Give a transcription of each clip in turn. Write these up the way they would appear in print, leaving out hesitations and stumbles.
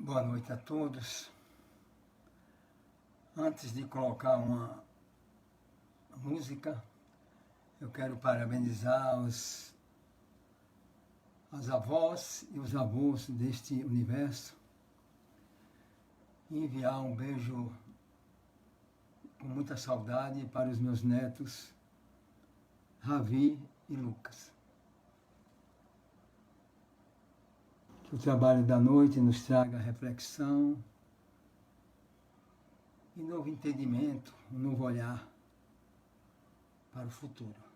Boa noite a todos. Antes de colocar uma música, eu quero parabenizar as avós e os avós deste universo e enviar um beijo com muita saudade para os meus netos, Ravi e Lucas. Que o trabalho da noite nos traga reflexão e novo entendimento, um novo olhar para o futuro.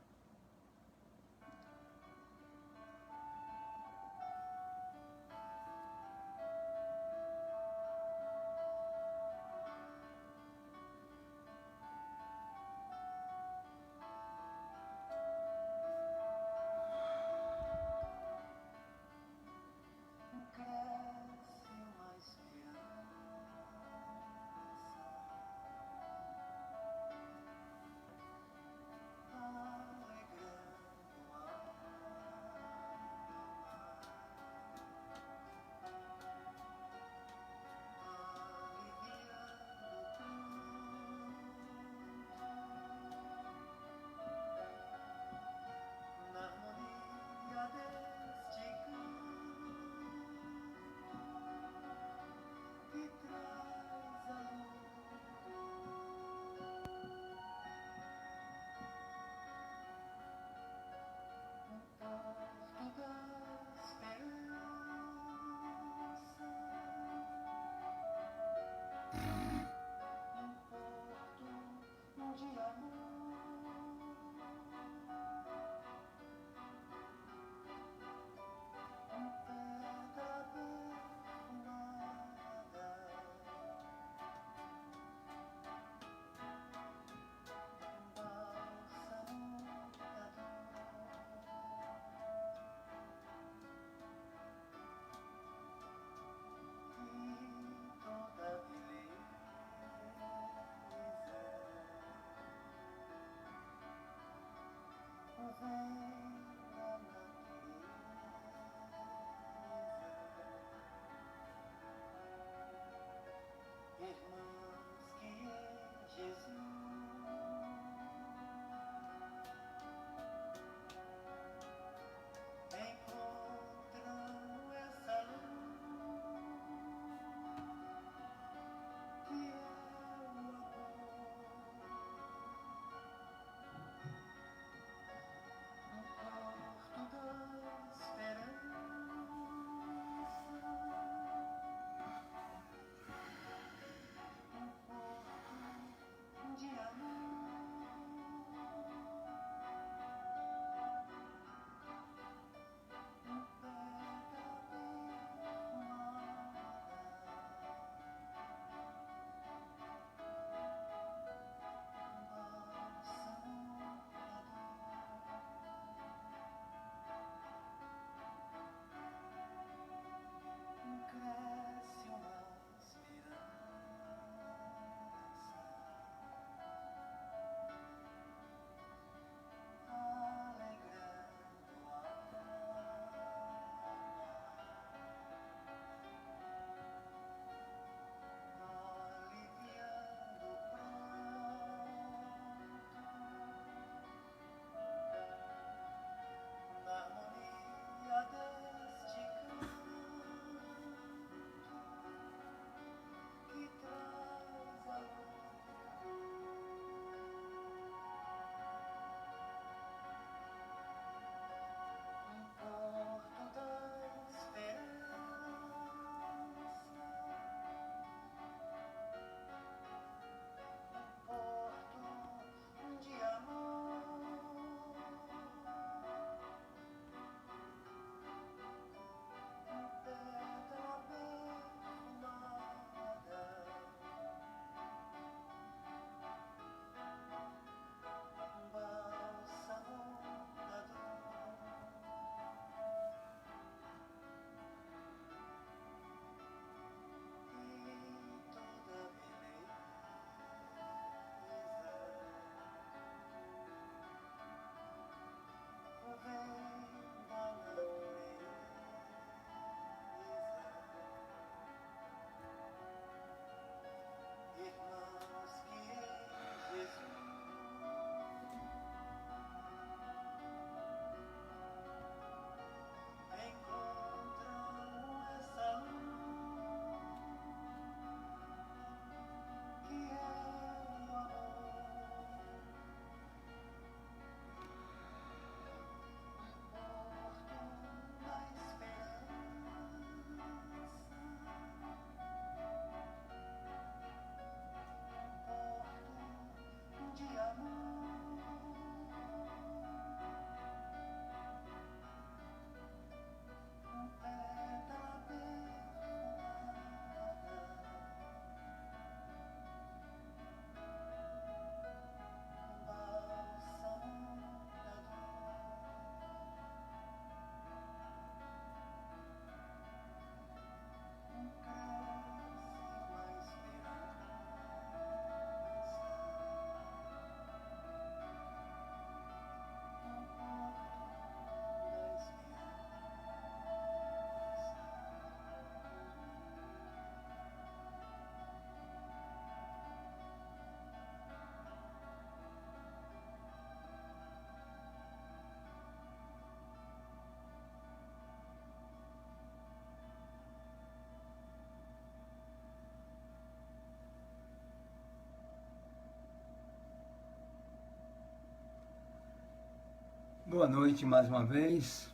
Boa noite mais uma vez.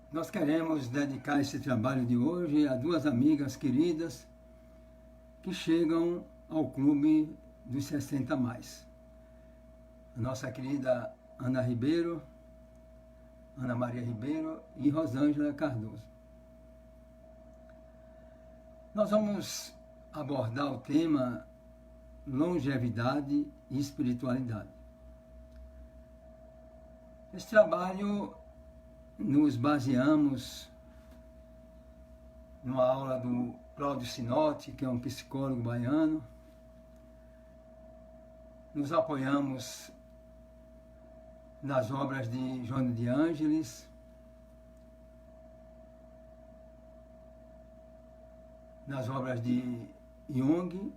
Nós queremos dedicar esse trabalho de hoje a duas amigas queridas que chegam ao clube dos 60 a mais. A nossa querida Ana Ribeiro, Ana Maria Ribeiro e Rosângela Cardoso. Nós vamos abordar o tema longevidade e espiritualidade. Esse trabalho nos baseamos numa aula do Cláudio Sinotti, que é um psicólogo baiano. Nos apoiamos nas obras de Joana de Ângeles, nas obras de Jung,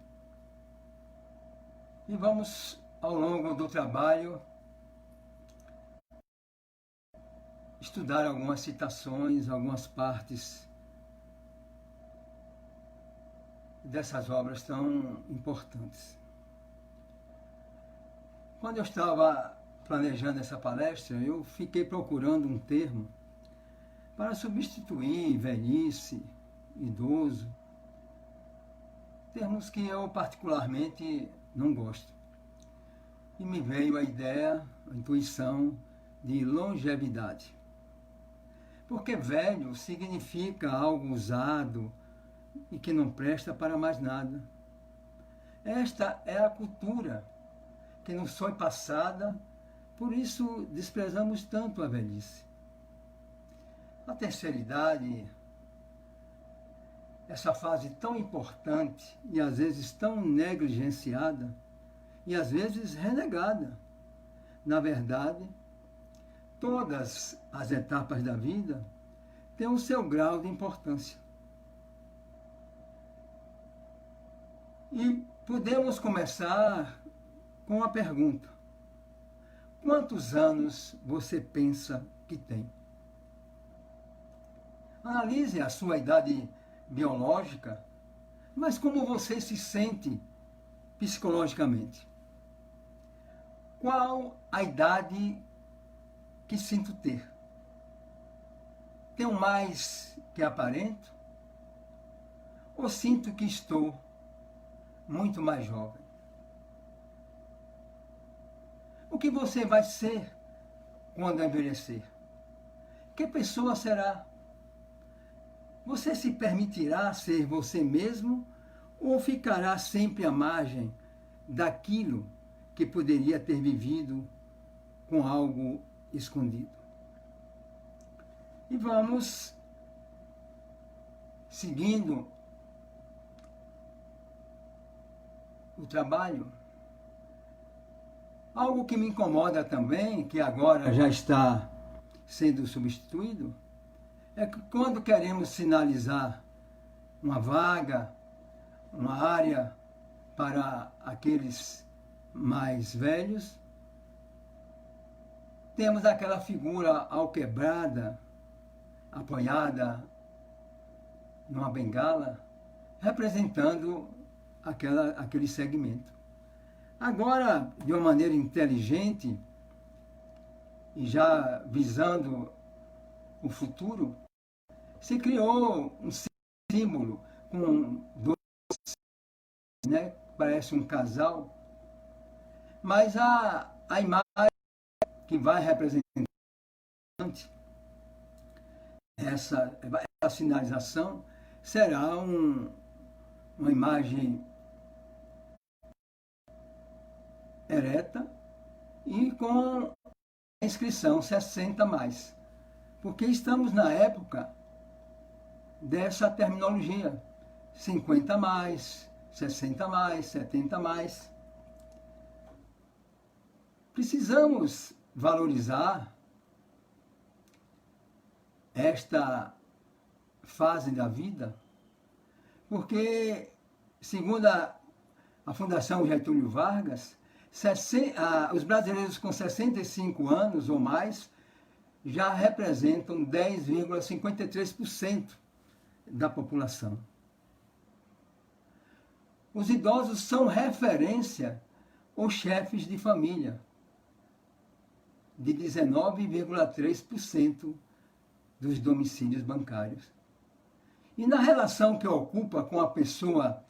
e vamos, ao longo do trabalho, estudar algumas citações, algumas partes dessas obras tão importantes. Quando eu estava planejando essa palestra, eu fiquei procurando um termo para substituir velhice, idoso, termos que eu particularmente não gosto. E me veio a ideia, a intuição de longevidade. Porque velho significa algo usado e que não presta para mais nada. Esta é a cultura que nos foi passada, por isso desprezamos tanto a velhice. A terceira idade, essa fase tão importante e às vezes tão negligenciada e às vezes renegada. Na verdade, todas as etapas da vida têm o seu grau de importância. E podemos começar com uma pergunta. Quantos anos você pensa que tem? Analise a sua idade biológica, mas como você se sente psicologicamente? Qual a idade que sinto ter? Tenho mais que aparento? Ou sinto que estou muito mais jovem? O que você vai ser quando envelhecer? Que pessoa será? Você se permitirá ser você mesmo ou ficará sempre à margem daquilo que poderia ter vivido com algo escondido? E vamos seguindo o trabalho. Algo que me incomoda também, que agora já está sendo substituído, é que quando queremos sinalizar uma vaga, uma área para aqueles mais velhos, temos aquela figura alquebrada, apoiada numa bengala, representando aquele segmento. Agora, de uma maneira inteligente, e já visando o futuro, se criou um símbolo com dois, né, parece um casal, mas a imagem que vai representar essa sinalização será uma imagem ereta e com a inscrição 60 mais, porque estamos na época dessa terminologia, 50 mais, 60 mais, 70 mais. Precisamos valorizar esta fase da vida, porque, segundo a Fundação Getúlio Vargas, os brasileiros com 65 anos ou mais já representam 10,53% da população. Os idosos são referência ou chefes de família. de 19,3% dos domicílios bancários. E na relação que ocupa com a pessoa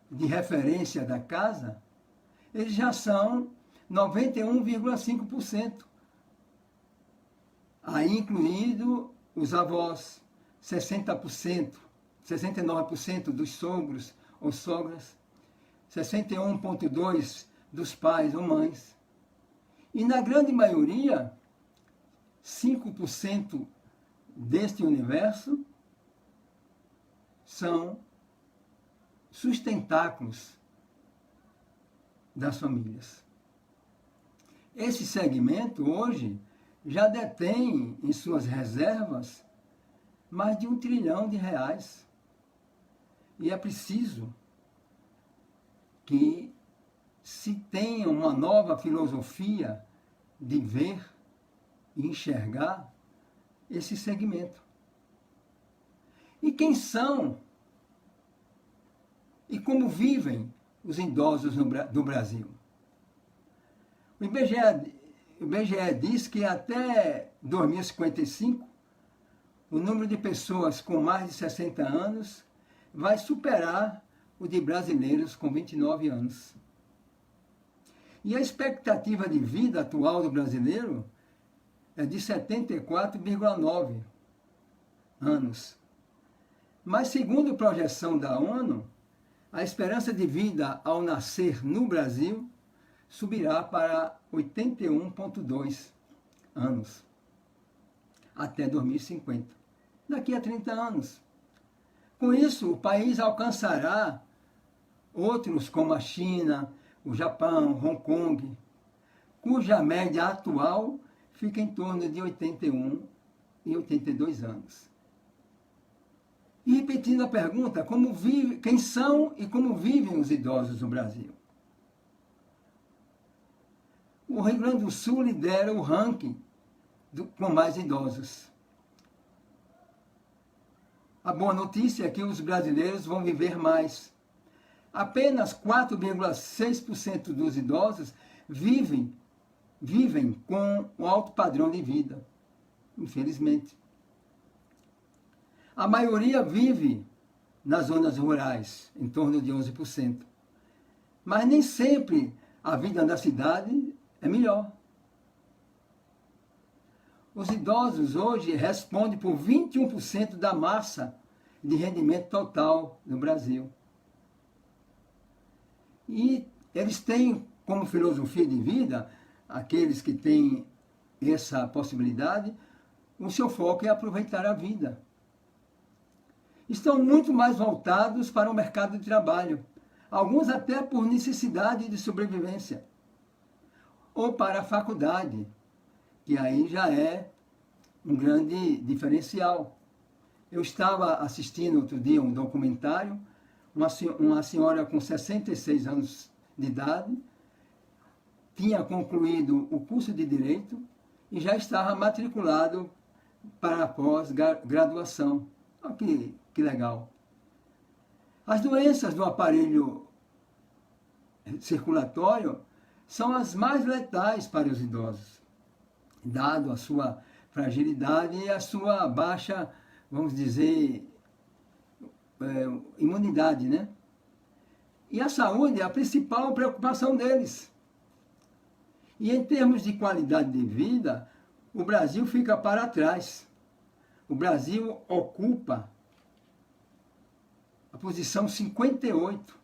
de referência da casa, eles já são 91,5%. Aí incluído os avós, 60%, 69% dos sogros ou sogras, 61,2% dos pais ou mães. E na grande maioria, 5% deste universo são sustentáculos das famílias. Esse segmento hoje já detém em suas reservas mais de R$1 trilhão. E é preciso que se tenha uma nova filosofia de ver e enxergar esse segmento. E quem são e como vivem os idosos do Brasil? O IBGE diz que até 2055, o número de pessoas com mais de 60 anos vai superar o de brasileiros com 29 anos. E a expectativa de vida atual do brasileiro é de 74,9 anos. Mas, segundo a projeção da ONU, a esperança de vida ao nascer no Brasil subirá para 81,2 anos até 2050, daqui a 30 anos. Com isso, o país alcançará outros como a China, o Japão, Hong Kong, cuja média atual fica em torno de 81 e 82 anos. E repetindo a pergunta, quem são e como vivem os idosos no Brasil? O Rio Grande do Sul lidera o ranking com mais idosos. A boa notícia é que os brasileiros vão viver mais. Apenas 4,6% dos idosos vivem com um alto padrão de vida, infelizmente. A maioria vive nas zonas rurais, em torno de 11%. Mas nem sempre a vida na cidade é melhor. Os idosos hoje respondem por 21% da massa de rendimento total no Brasil. E eles têm como filosofia de vida, aqueles que têm essa possibilidade, o seu foco é aproveitar a vida. Estão muito mais voltados para o mercado de trabalho, alguns até por necessidade de sobrevivência, ou para a faculdade, que aí já é um grande diferencial. Eu estava assistindo outro dia um documentário, uma senhora com 66 anos de idade, tinha concluído o curso de Direito e já estava matriculado para a pós-graduação. Olha que legal. As doenças do aparelho circulatório são as mais letais para os idosos, dado a sua fragilidade e a sua baixa, vamos dizer, imunidade, né? E a saúde é a principal preocupação deles. E em termos de qualidade de vida, o Brasil fica para trás. O Brasil ocupa a posição 58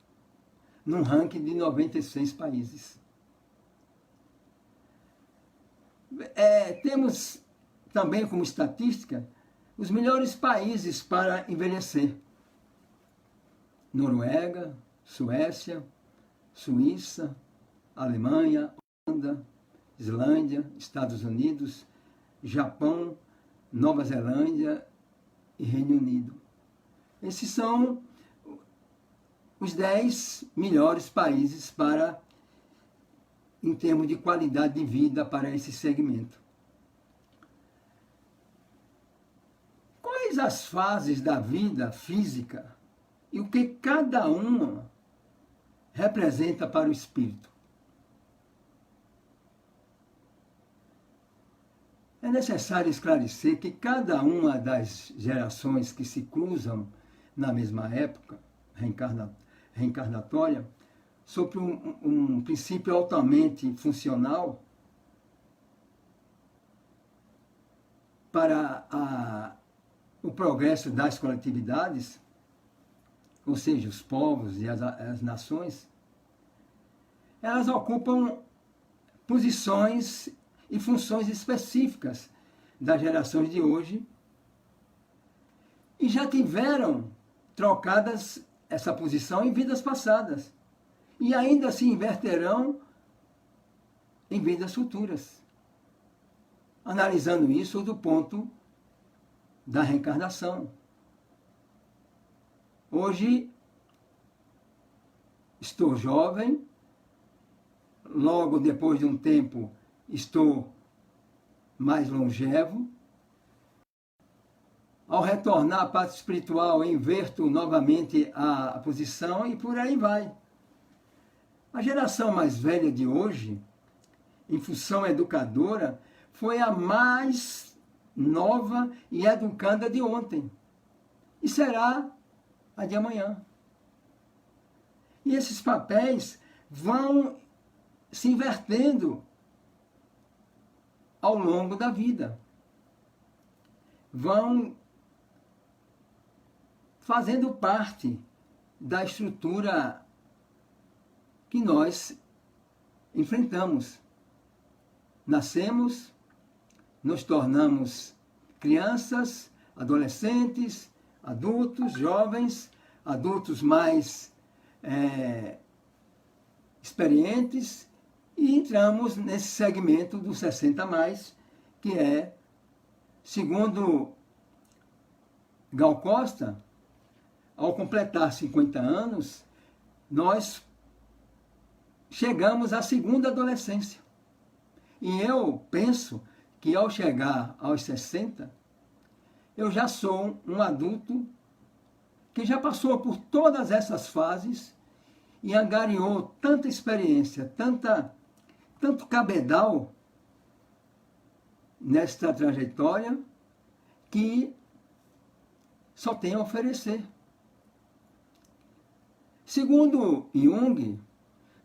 num ranking de 96 países. Temos também como estatística os melhores países para envelhecer. Noruega, Suécia, Suíça, Alemanha, Holanda, Islândia, Estados Unidos, Japão, Nova Zelândia e Reino Unido. Esses são os 10 melhores países em termos de qualidade de vida para esse segmento. Quais as fases da vida física e o que cada uma representa para o espírito? É necessário esclarecer que cada uma das gerações que se cruzam na mesma época reencarnatória, sob um princípio altamente funcional para o progresso das coletividades, ou seja, os povos e as nações, elas ocupam posições e funções específicas das gerações de hoje e já tiveram trocadas essa posição em vidas passadas e ainda se inverterão em vidas futuras. Analisando isso do ponto da reencarnação. Hoje estou jovem, logo depois de um tempo estou mais longevo. Ao retornar à parte espiritual, inverto novamente a posição e por aí vai. A geração mais velha de hoje, em função educadora, foi a mais nova e educanda de ontem. E será a de amanhã. E esses papéis vão se invertendo ao longo da vida. Vão fazendo parte da estrutura que nós enfrentamos. Nascemos, nos tornamos crianças, adolescentes, adultos, jovens, adultos mais experientes, e entramos nesse segmento dos 60 mais, que é, segundo Gal Costa, ao completar 50 anos, nós chegamos à segunda adolescência. E eu penso que ao chegar aos 60, eu já sou um adulto que já passou por todas essas fases e angariou tanta experiência, tanto cabedal nesta trajetória, que só tem a oferecer. Segundo Jung,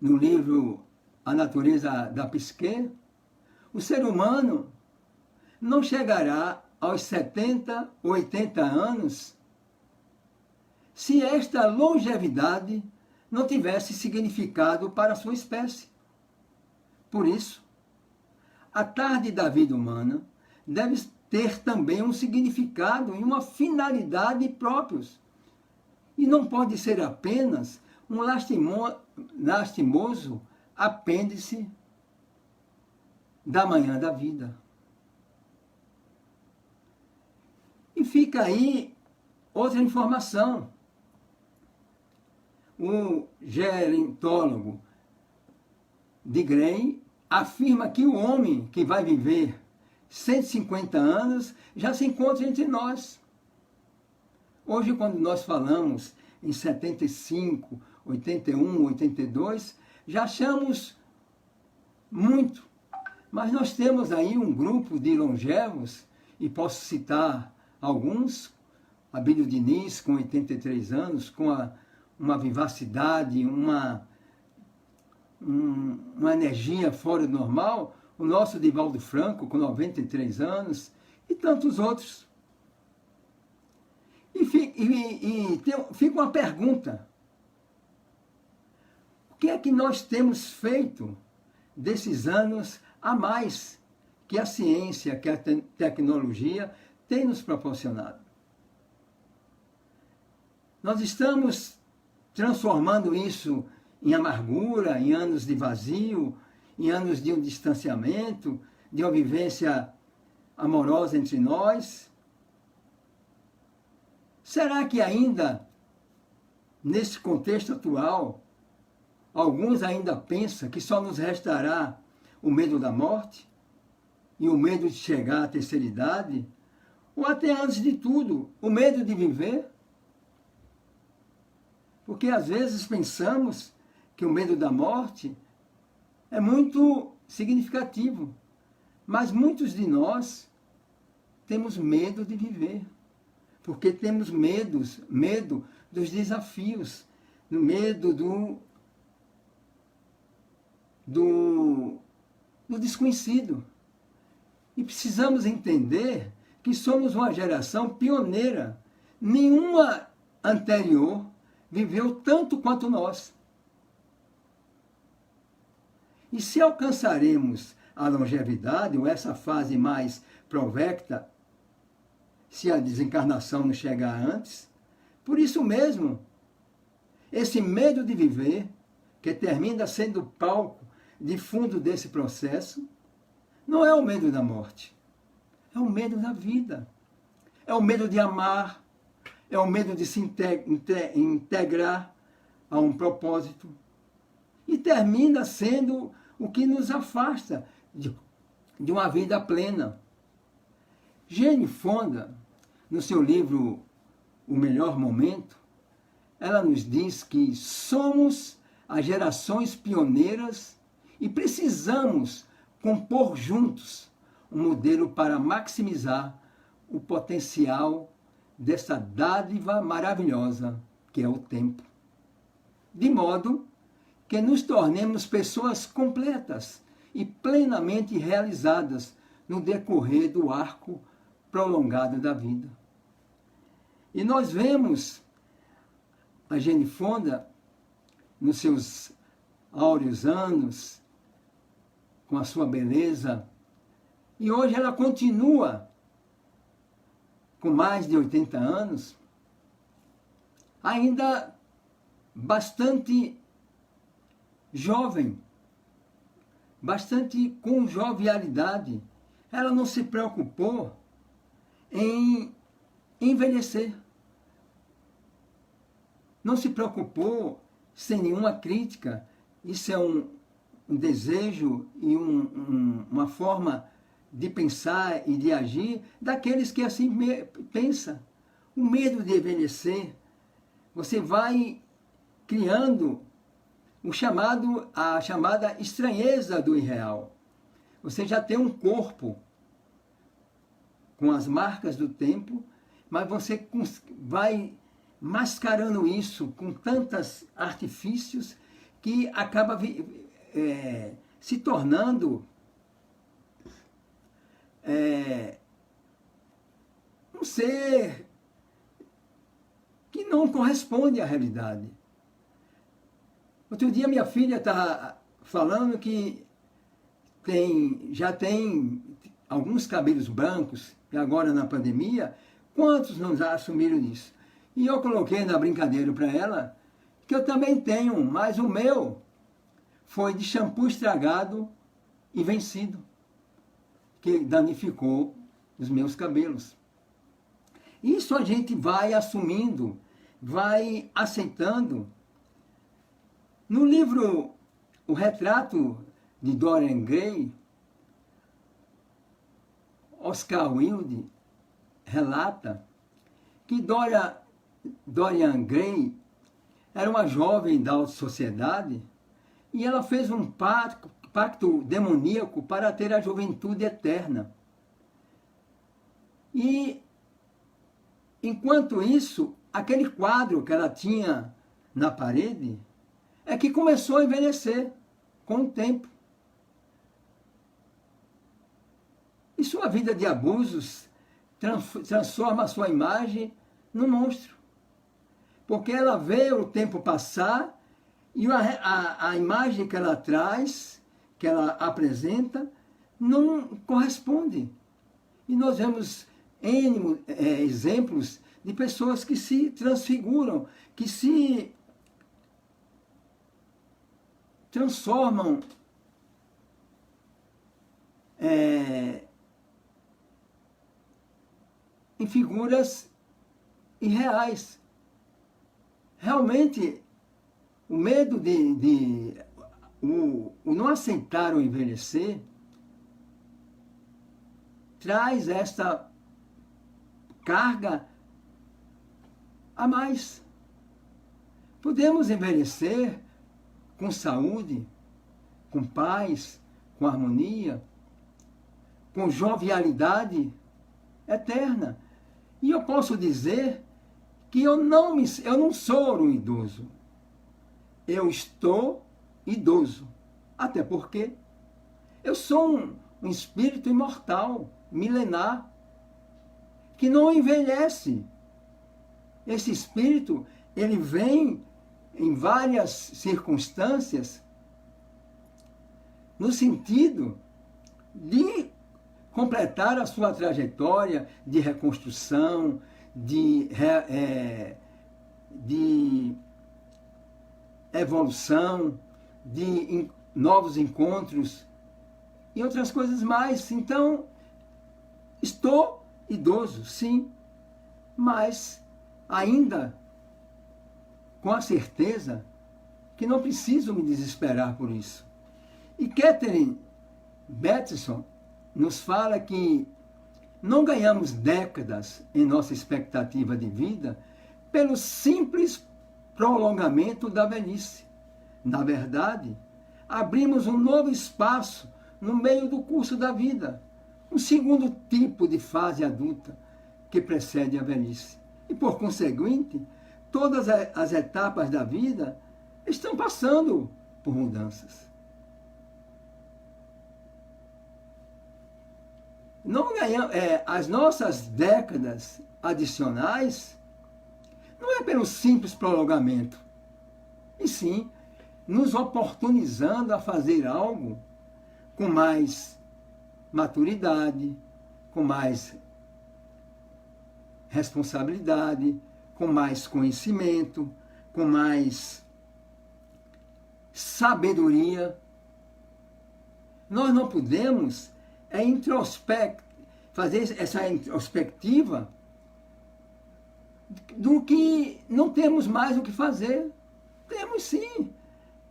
no livro A Natureza da Psique, o ser humano não chegará aos 70, 80 anos se esta longevidade não tivesse significado para a sua espécie. Por isso, a tarde da vida humana deve ter também um significado e uma finalidade próprios. E não pode ser apenas um lastimoso apêndice da manhã da vida. E fica aí outra informação. O gerontólogo de Grey afirma que o homem que vai viver 150 anos já se encontra entre nós. Hoje, quando nós falamos em 75, 81, 82, já achamos muito. Mas nós temos aí um grupo de longevos, e posso citar alguns, Abílio Diniz, com 83 anos, com uma vivacidade, uma energia fora do normal, o nosso Divaldo Franco, com 93 anos, e tantos outros. E fica uma pergunta: o que é que nós temos feito desses anos a mais que a ciência, que a tecnologia tem nos proporcionado? Nós estamos transformando isso em amargura, em anos de vazio, em anos de um distanciamento, de uma vivência amorosa entre nós? Será que ainda, nesse contexto atual, alguns ainda pensam que só nos restará o medo da morte e o medo de chegar à terceira idade? Ou até antes de tudo, o medo de viver? Porque às vezes pensamos que o medo da morte é muito significativo, mas muitos de nós temos medo de viver. Porque temos medo dos desafios, medo do desconhecido. E precisamos entender que somos uma geração pioneira. Nenhuma anterior viveu tanto quanto nós. E se alcançaremos a longevidade, ou essa fase mais provecta, se a desencarnação não chegar antes, por isso mesmo, esse medo de viver, que termina sendo o palco de fundo desse processo, não é o medo da morte, é o medo da vida, é o medo de amar, é o medo de se integrar a um propósito, e termina sendo o que nos afasta de uma vida plena. Jane Fonda, no seu livro O Melhor Momento, ela nos diz que somos as gerações pioneiras e precisamos compor juntos um modelo para maximizar o potencial dessa dádiva maravilhosa que é o tempo, de modo que nos tornemos pessoas completas e plenamente realizadas no decorrer do arco prolongado da vida. E nós vemos a Jane Fonda, nos seus áureos anos, com a sua beleza, e hoje ela continua com mais de 80 anos, ainda bastante jovem, bastante com jovialidade. Ela não se preocupou em envelhecer. Não se preocupou sem nenhuma crítica. Isso é um desejo e uma forma de pensar e de agir daqueles que assim pensam. O medo de envelhecer, você vai criando a chamada estranheza do irreal. Você já tem um corpo com as marcas do tempo, mas você vai mascarando isso com tantos artifícios que acaba se tornando um ser que não corresponde à realidade. Outro dia minha filha estava falando que já tem alguns cabelos brancos, e agora na pandemia, quantos não já assumiram isso? E eu coloquei na brincadeira para ela que eu também tenho, mas o meu foi de shampoo estragado e vencido, que danificou os meus cabelos. Isso a gente vai assumindo, vai aceitando. No livro O Retrato de Dorian Gray, Oscar Wilde relata que Dorian Gray era uma jovem da alta sociedade e ela fez um pacto demoníaco para ter a juventude eterna. E, enquanto isso, aquele quadro que ela tinha na parede é que começou a envelhecer com o tempo. E sua vida de abusos transforma a sua imagem num monstro. Porque ela vê o tempo passar e a imagem que ela traz, que ela apresenta, não corresponde. E nós vemos N exemplos de pessoas que se transfiguram, que se transformam em figuras irreais. Realmente, o medo o não aceitar o envelhecer traz esta carga a mais. Podemos envelhecer com saúde, com paz, com harmonia, com jovialidade, eterna. E eu posso dizer que eu não sou um idoso. Eu estou idoso. Até porque eu sou um espírito imortal, milenar, que não envelhece. Esse espírito, ele vem em várias circunstâncias no sentido de completar a sua trajetória de reconstrução, de evolução, de novos encontros e outras coisas mais. Então, estou idoso, sim, mas ainda com a certeza que não preciso me desesperar por isso. E Catherine Bateson nos fala que não ganhamos décadas em nossa expectativa de vida pelo simples prolongamento da velhice. Na verdade, abrimos um novo espaço no meio do curso da vida, um segundo tipo de fase adulta que precede a velhice. E, por conseguinte, todas as etapas da vida estão passando por mudanças. Não ganhamos, as nossas décadas adicionais não é pelo simples prolongamento, e sim nos oportunizando a fazer algo com mais maturidade, com mais responsabilidade, com mais conhecimento, com mais sabedoria. Nós não podemos fazer essa introspectiva do que não temos mais o que fazer. Temos sim.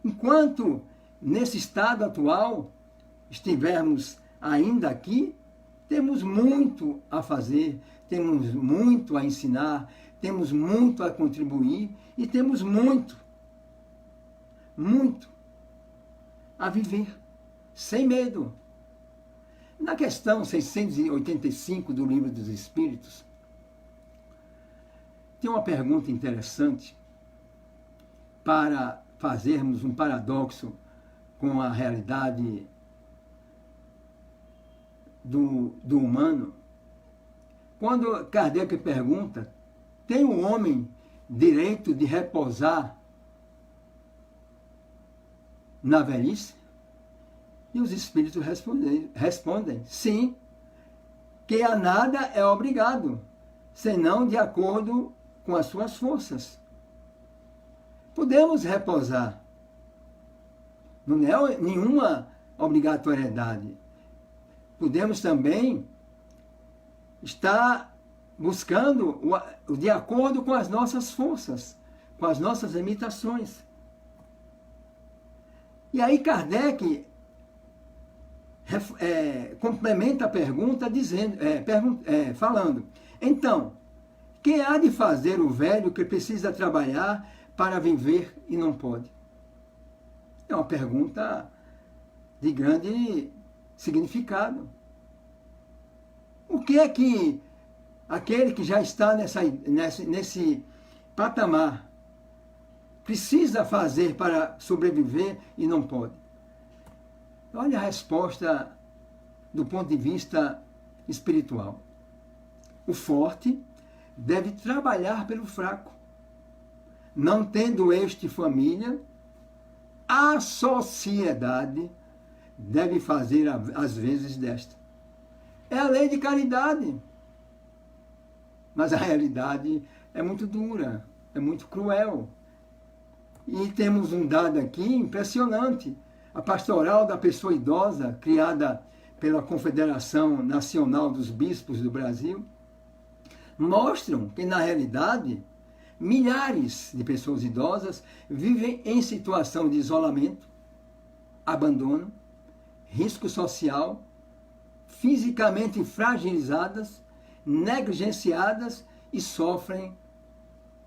Enquanto nesse estado atual estivermos ainda aqui, temos muito a fazer, temos muito a ensinar, temos muito a contribuir e temos muito a viver, sem medo. Na questão 685 do Livro dos Espíritos, tem uma pergunta interessante para fazermos um paradoxo com a realidade do humano. Quando Kardec pergunta, tem o homem direito de repousar na velhice? E os espíritos respondem, sim, que a nada é obrigado, senão de acordo com as suas forças. Podemos repousar, não é nenhuma obrigatoriedade. Podemos também estar buscando de acordo com as nossas forças, com as nossas limitações. E aí Kardec complementa a pergunta falando, então, que há de fazer o velho que precisa trabalhar para viver e não pode? É uma pergunta de grande significado. O que é que aquele que já está nesse patamar precisa fazer para sobreviver e não pode? Olha a resposta do ponto de vista espiritual. O forte deve trabalhar pelo fraco. Não tendo este família, a sociedade deve fazer as vezes desta. É a lei de caridade. Mas a realidade é muito dura, é muito cruel. E temos um dado aqui impressionante. A pastoral da pessoa idosa, criada pela Confederação Nacional dos Bispos do Brasil, mostram que, na realidade, milhares de pessoas idosas vivem em situação de isolamento, abandono, risco social, fisicamente fragilizadas, negligenciadas e sofrem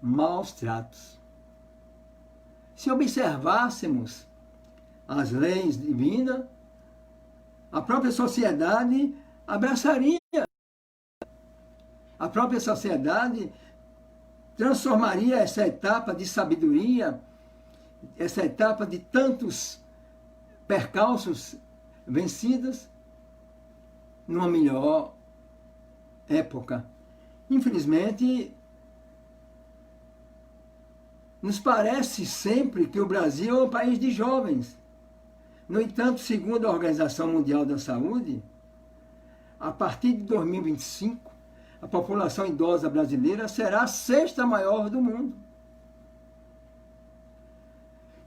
maus tratos. Se observássemos as leis divinas, a própria sociedade abraçaria a própria sociedade transformaria essa etapa de sabedoria, essa etapa de tantos percalços vencidos, numa melhor época. Infelizmente, nos parece sempre que o Brasil é um país de jovens. No entanto, segundo a Organização Mundial da Saúde, a partir de 2025, a população idosa brasileira será a sexta maior do mundo.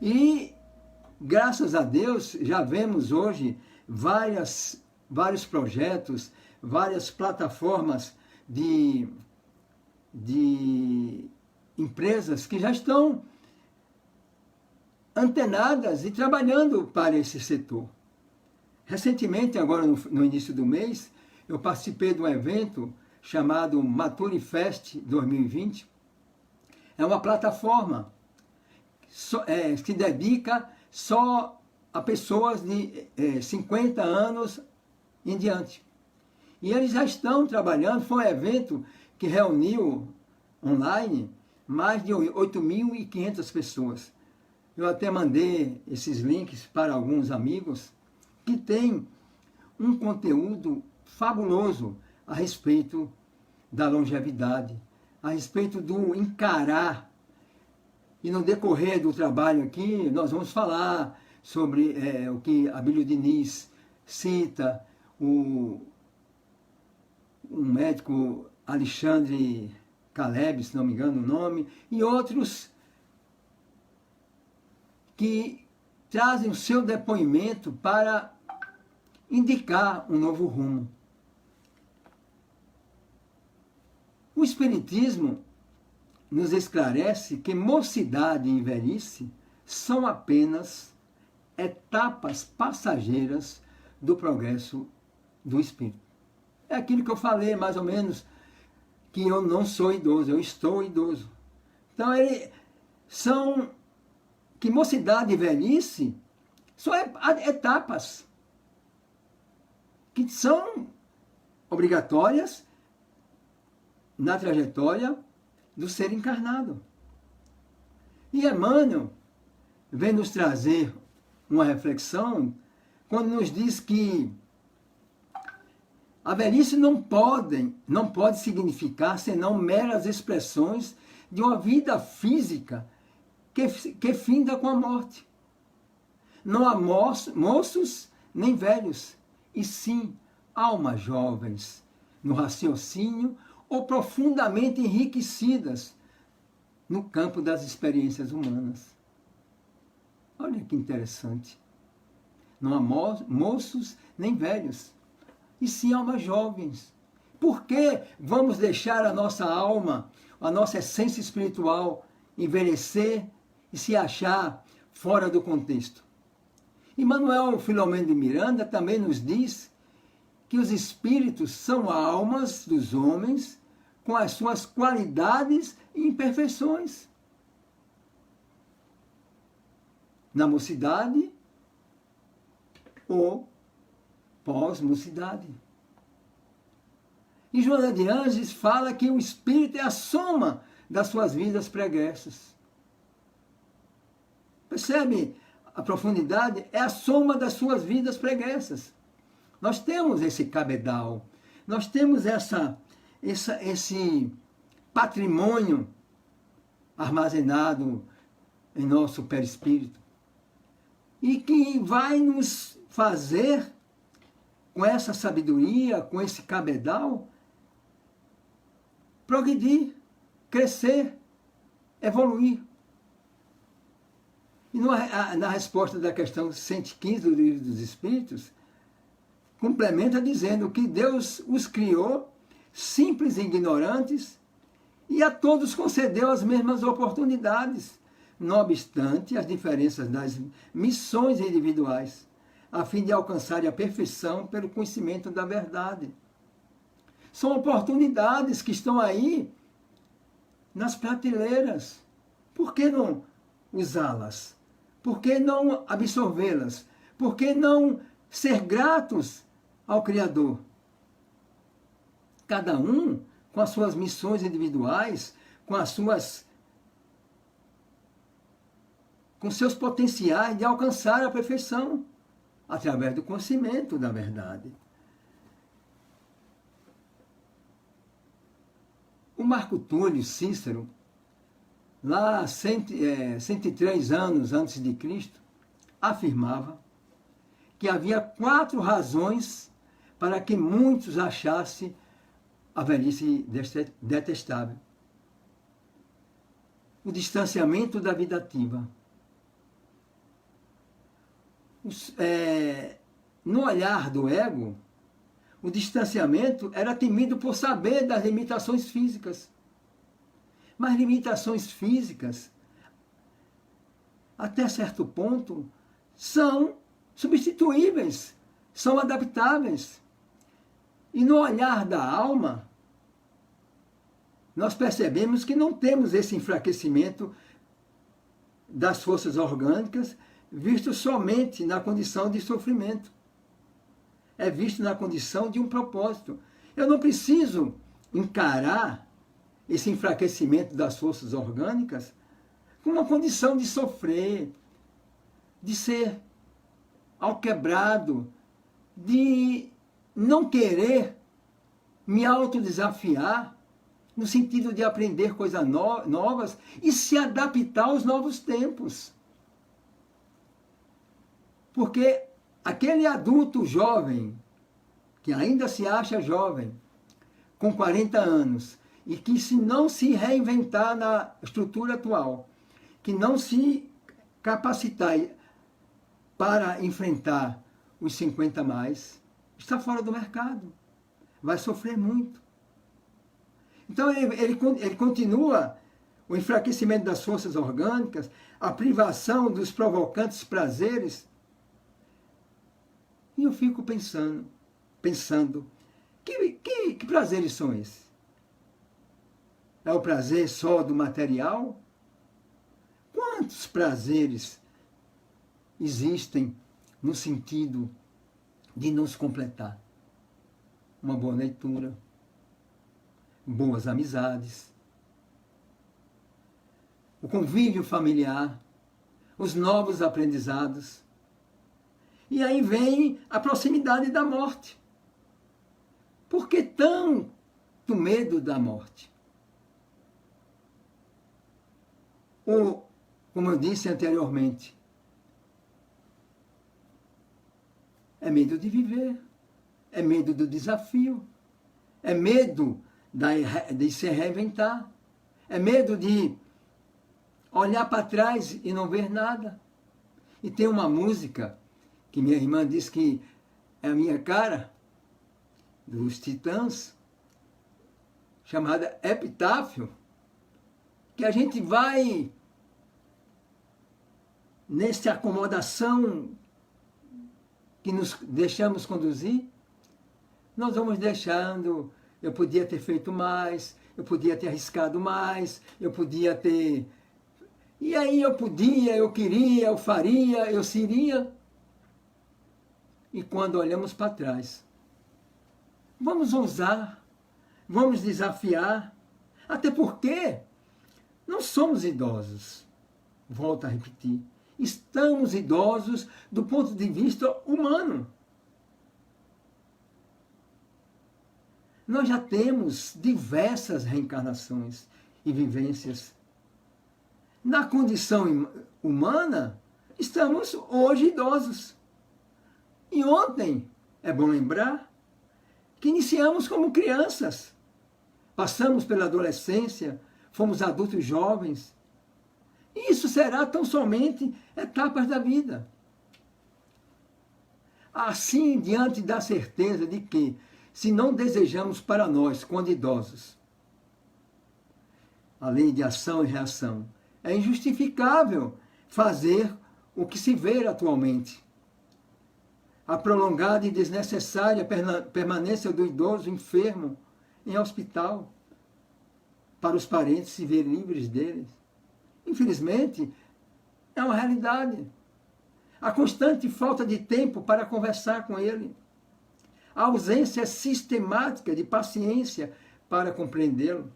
E, graças a Deus, já vemos hoje vários projetos, várias plataformas de empresas que já estão antenadas e trabalhando para esse setor. Recentemente, agora no início do mês, eu participei de um evento chamado Mature Fest 2020. É uma plataforma que se dedica só a pessoas de 50 anos em diante. E eles já estão trabalhando, foi um evento que reuniu online mais de 8.500 pessoas. Eu até mandei esses links para alguns amigos que têm um conteúdo fabuloso a respeito da longevidade, a respeito do encarar. E no decorrer do trabalho aqui, nós vamos falar sobre o que Abílio Diniz cita, o médico Alexandre Caleb, se não me engano o nome, e outros que trazem o seu depoimento para indicar um novo rumo. O Espiritismo nos esclarece que mocidade e velhice são apenas etapas passageiras do progresso do espírito. É aquilo que eu falei, mais ou menos, que eu não sou idoso, eu estou idoso. Então, que mocidade e velhice são etapas que são obrigatórias na trajetória do ser encarnado. E Emmanuel vem nos trazer uma reflexão quando nos diz que a velhice não pode significar senão meras expressões de uma vida física que finda com a morte. Não há moços nem velhos, e sim almas jovens, no raciocínio ou profundamente enriquecidas no campo das experiências humanas. Olha que interessante. Não há moços nem velhos, e sim almas jovens. Por que vamos deixar a nossa alma, a nossa essência espiritual, envelhecer e se achar fora do contexto? E Manuel Filomeno de Miranda também nos diz que os espíritos são almas dos homens com as suas qualidades e imperfeições. Na mocidade ou pós-mocidade. E Joana de Ângeles fala que o espírito é a soma das suas vidas pregressas. Percebe a profundidade? É a soma das suas vidas pregressas. Nós temos esse cabedal, nós temos esse patrimônio armazenado em nosso perispírito e que vai nos fazer, com essa sabedoria, com esse cabedal, progredir, crescer, evoluir. E na resposta da questão 115 do Livro dos Espíritos, complementa dizendo que Deus os criou simples e ignorantes e a todos concedeu as mesmas oportunidades, não obstante as diferenças das missões individuais, a fim de alcançar a perfeição pelo conhecimento da verdade. São oportunidades que estão aí nas prateleiras. Por que não usá-las? Por que não absorvê-las? Por que não ser gratos ao Criador? Cada um com as suas missões individuais, com seus potenciais de alcançar a perfeição, através do conhecimento da verdade. O Marco Túlio Cícero, lá 103 anos antes de Cristo, afirmava que havia 4 razões para que muitos achassem a velhice detestável. O distanciamento da vida ativa. No olhar do ego, o distanciamento era temido por saber das limitações físicas. Mas limitações físicas, até certo ponto, são substituíveis, são adaptáveis. E no olhar da alma, nós percebemos que não temos esse enfraquecimento das forças orgânicas visto somente na condição de sofrimento. É visto na condição de um propósito. Eu não preciso encarar esse enfraquecimento das forças orgânicas com uma condição de sofrer, de ser alquebrado, de não querer me autodesafiar no sentido de aprender coisas novas e se adaptar aos novos tempos. Porque aquele adulto jovem, que ainda se acha jovem, com 40 anos, e que se não se reinventar na estrutura atual, que não se capacitar para enfrentar os 50 mais, está fora do mercado, vai sofrer muito. Então ele continua o enfraquecimento das forças orgânicas, a privação dos provocantes prazeres. E eu fico pensando, que prazeres são esses? É o prazer só do material? Quantos prazeres existem no sentido de nos completar? Uma boa leitura, boas amizades, o convívio familiar, os novos aprendizados. E aí vem a proximidade da morte. Por que tanto medo da morte? Ou, como eu disse anteriormente, é medo de viver, é medo do desafio, é medo de se reinventar, é medo de olhar para trás e não ver nada. E tem uma música que minha irmã disse que é a minha cara, dos Titãs, chamada Epitáfio, que a gente vai nessa acomodação que nos deixamos conduzir, nós vamos deixando, eu podia ter feito mais, eu podia ter arriscado mais, eu podia ter... E aí eu podia, eu queria, eu faria, eu seria. E quando olhamos para trás, vamos ousar, vamos desafiar, até porque não somos idosos. Volto a repetir. Estamos idosos do ponto de vista humano. Nós já temos diversas reencarnações e vivências. Na condição humana, estamos hoje idosos. E ontem, é bom lembrar, que iniciamos como crianças. Passamos pela adolescência, fomos adultos jovens. E isso será tão somente etapas da vida. Assim, diante da certeza de que, se não desejamos para nós, quando idosos, a lei de ação e reação, é injustificável fazer o que se vê atualmente. A prolongada e desnecessária permanência do idoso enfermo em hospital, para os parentes se verem livres deles. Infelizmente, é uma realidade. A constante falta de tempo para conversar com ele. A ausência sistemática de paciência para compreendê-lo.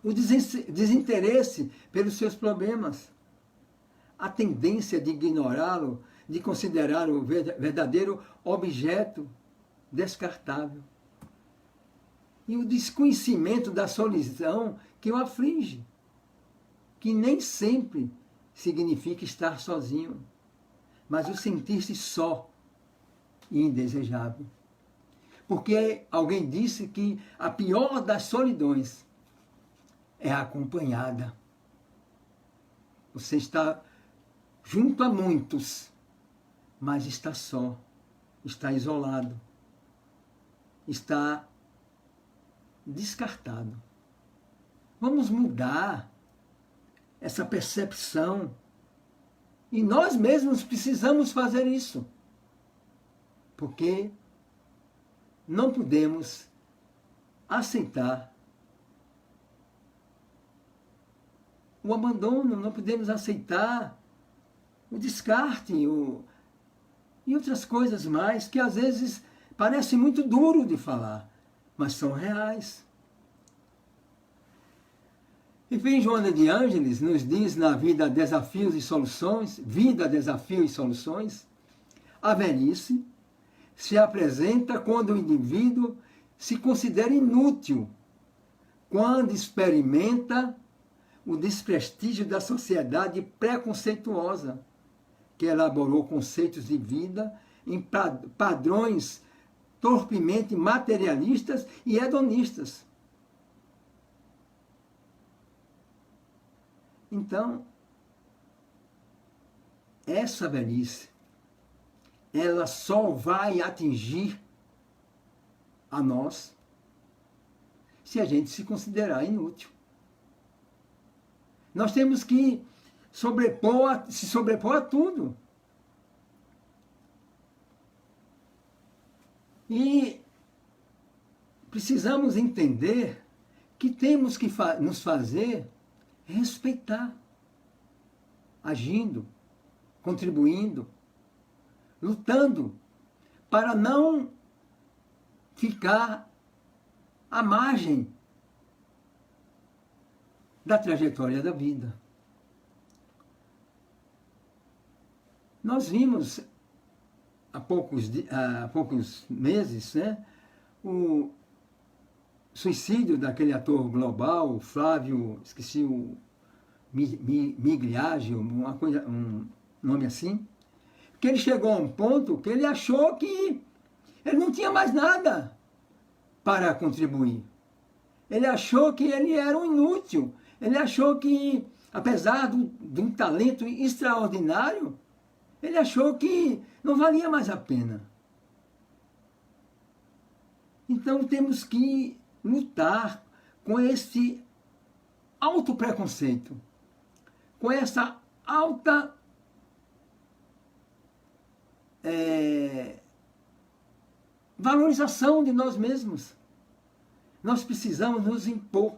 O desinteresse pelos seus problemas. A tendência de ignorá-lo, de considerá-lo verdadeiro objeto descartável. E o desconhecimento da solidão que o aflige, que nem sempre significa estar sozinho, mas o sentir-se só e indesejável. Porque alguém disse que a pior das solidões é acompanhada. Você está junto a muitos, mas está só, está isolado, está descartado. Vamos mudar essa percepção. E nós mesmos precisamos fazer isso. Porque não podemos aceitar o abandono, não podemos aceitar o descarte e outras coisas mais que às vezes parece muito duro de falar, mas são reais. Enfim, Joana de Ângeles nos diz na Vida, Desafios e Soluções, a velhice se apresenta quando o indivíduo se considera inútil, quando experimenta o desprestígio da sociedade preconceituosa, que elaborou conceitos de vida em padrões torpemente materialistas e hedonistas. Então, essa velhice, ela só vai atingir a nós se a gente se considerar inútil. Nós temos que se sobrepor a tudo. E precisamos entender que temos que nos fazer respeitar, agindo, contribuindo, lutando para não ficar à margem da trajetória da vida. Nós vimos há poucos meses, né, o suicídio daquele ator global, Flávio, esqueci o Migliaccio, um nome assim, que ele chegou a um ponto que ele achou que ele não tinha mais nada para contribuir. Ele achou que ele era um inútil. Ele achou que, apesar de um talento extraordinário, ele achou que não valia mais a pena. Então temos que lutar com esse alto preconceito, com essa alta valorização de nós mesmos. Nós precisamos nos impor.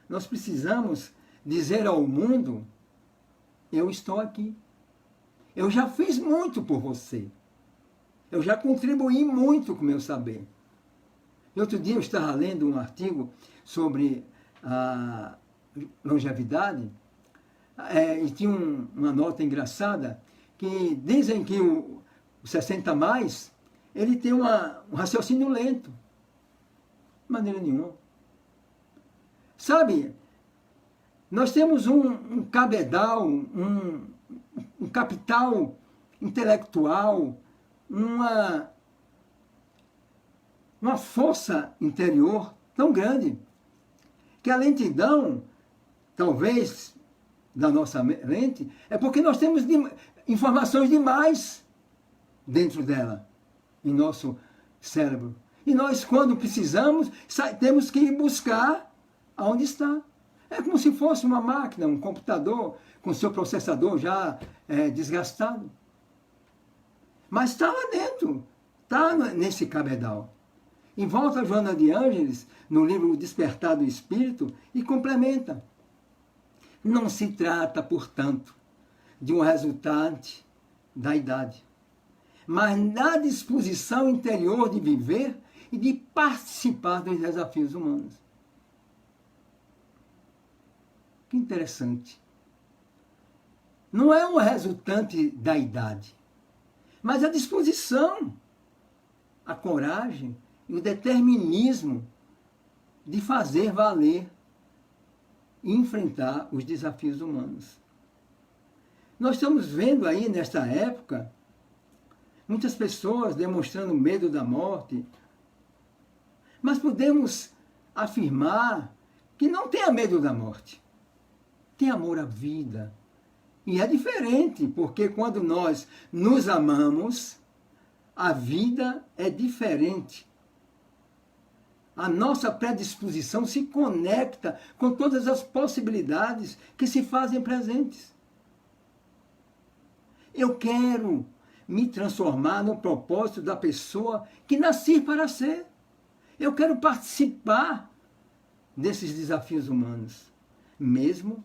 Nós precisamos dizer ao mundo: eu estou aqui. Eu já fiz muito por você. Eu já contribuí muito com o meu saber. E outro dia eu estava lendo um artigo sobre a longevidade, e tinha uma nota engraçada, que dizem que o 60 mais, ele tem um raciocínio lento. De maneira nenhuma. Sabe, nós temos um cabedal, um capital intelectual, uma força interior tão grande, que a lentidão, talvez, da nossa mente, é porque nós temos informações demais dentro dela, em nosso cérebro. E nós, quando precisamos, temos que ir buscar aonde está. É como se fosse uma máquina, um computador, com seu processador já desgastado. Mas está lá dentro, está nesse cabedal. E volta a Joana de Ângeles, no livro O Despertar do Espírito, e complementa. Não se trata, portanto, de um resultante da idade, mas da disposição interior de viver e de participar dos desafios humanos. Que interessante. Não é um resultante da idade, mas a disposição, a coragem e o determinismo de fazer valer e enfrentar os desafios humanos. Nós estamos vendo aí, nesta época, muitas pessoas demonstrando medo da morte, mas podemos afirmar que não tenha medo da morte. Tem amor à vida. E é diferente, porque quando nós nos amamos, a vida é diferente. A nossa predisposição se conecta com todas as possibilidades que se fazem presentes. Eu quero me transformar no propósito da pessoa que nasci para ser. Eu quero participar desses desafios humanos, mesmo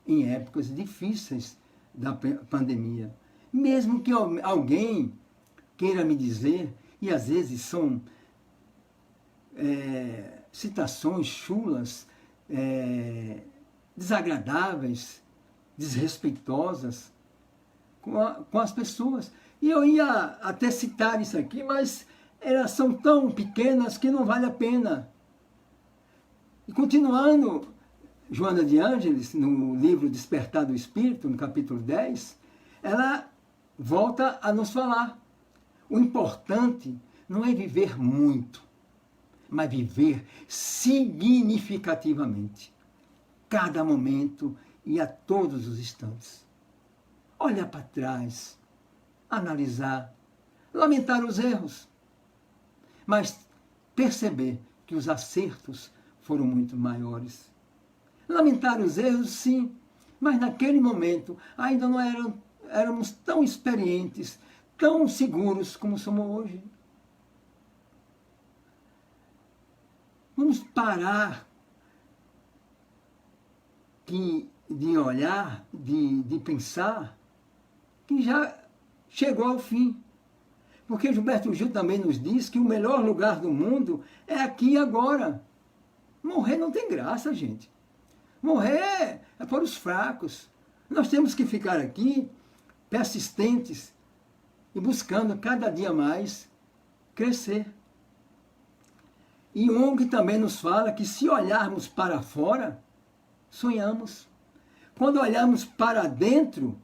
em épocas difíceis da pandemia. Mesmo que alguém queira me dizer, e às vezes são citações chulas, desagradáveis, desrespeitosas com as pessoas. E eu ia até citar isso aqui, mas elas são tão pequenas que não vale a pena. E continuando, Joana de Ângeles, no livro Despertar do Espírito, no capítulo 10, ela volta a nos falar. O importante não é viver muito, mas viver significativamente, cada momento e a todos os instantes. Olhar para trás, analisar, lamentar os erros, mas perceber que os acertos foram muito maiores. Lamentar os erros, sim, mas naquele momento ainda não éramos tão experientes, tão seguros como somos hoje. Vamos parar de olhar, de pensar que já chegou ao fim. Porque Gilberto Gil também nos diz que o melhor lugar do mundo é aqui e agora. Morrer não tem graça, gente. Morrer é para os fracos. Nós temos que ficar aqui persistentes e buscando cada dia mais crescer. E Jung também nos fala que se olharmos para fora, sonhamos. Quando olharmos para dentro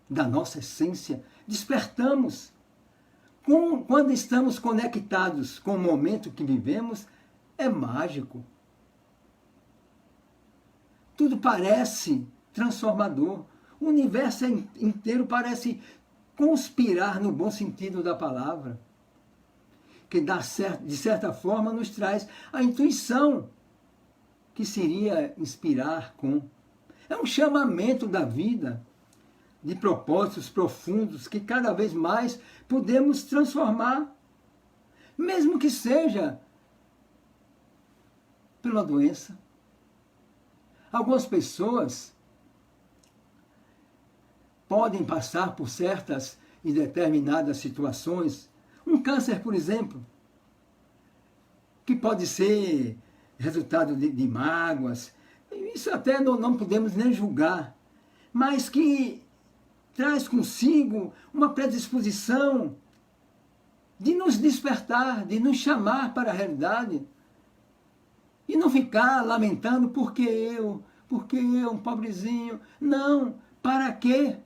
da nossa essência, despertamos. Quando estamos conectados com o momento que vivemos, é mágico. Tudo parece transformador. O universo inteiro parece conspirar no bom sentido da palavra, que de certa forma nos traz a intuição, que seria inspirar com. É um chamamento da vida, de propósitos profundos que cada vez mais podemos transformar, mesmo que seja pela doença. Algumas pessoas podem passar por certas e determinadas situações, um câncer, por exemplo, que pode ser resultado de mágoas, isso até não podemos nem julgar, mas que traz consigo uma predisposição de nos despertar, de nos chamar para a realidade, e não ficar lamentando porque eu, um pobrezinho. Não, para quê?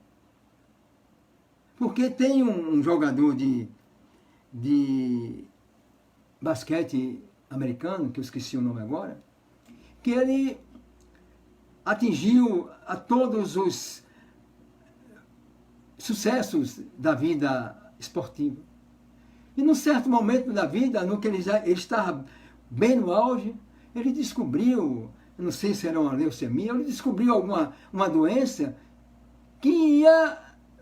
Porque tem um jogador de basquete americano, que eu esqueci o nome agora, que ele atingiu a todos os sucessos da vida esportiva. E num certo momento da vida, no que ele estava bem no auge, ele descobriu, não sei se era uma leucemia, ele descobriu uma doença que ia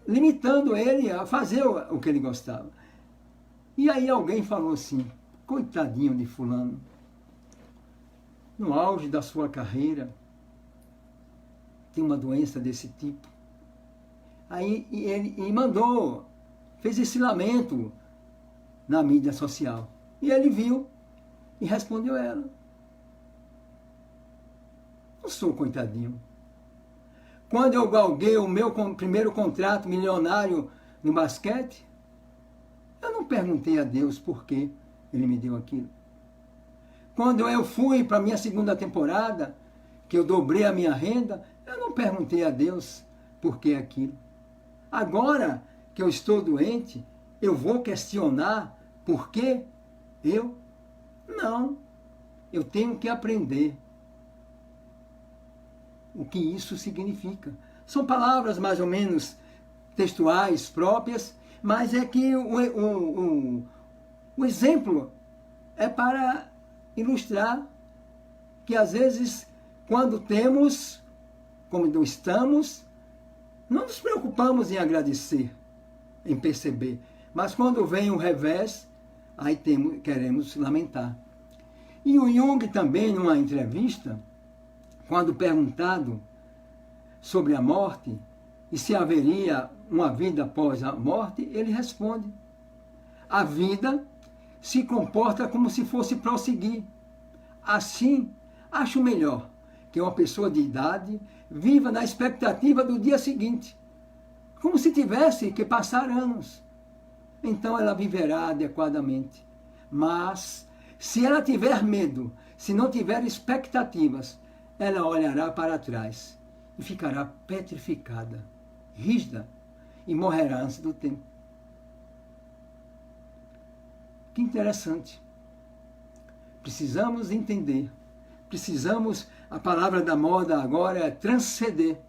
limitando ele a fazer o que ele gostava. E aí alguém falou assim, coitadinho de fulano, no auge da sua carreira, tem uma doença desse tipo. Aí ele fez esse lamento na mídia social. E ele viu E respondeu ela. Não sou coitadinho. Quando eu galguei o meu primeiro contrato milionário no basquete, eu não perguntei a Deus por que Ele me deu aquilo. Quando eu fui para a minha segunda temporada, que eu dobrei a minha renda, eu não perguntei a Deus por que aquilo. Agora que eu estou doente, eu vou questionar por que eu? Não. Eu tenho que aprender o que isso significa. São palavras mais ou menos textuais próprias, mas é que o exemplo é para ilustrar que às vezes, quando temos, como não estamos, não nos preocupamos em agradecer, em perceber. Mas quando vem o revés, aí queremos lamentar. E o Jung também, numa entrevista, quando perguntado sobre a morte e se haveria uma vida após a morte, ele responde: a vida se comporta como se fosse prosseguir. Assim, acho melhor que uma pessoa de idade viva na expectativa do dia seguinte, como se tivesse que passar anos. Então ela viverá adequadamente. Mas, se ela tiver medo, se não tiver expectativas, ela olhará para trás e ficará petrificada, rígida, e morrerá antes do tempo. Que interessante. Precisamos entender, a palavra da moda agora é transcender,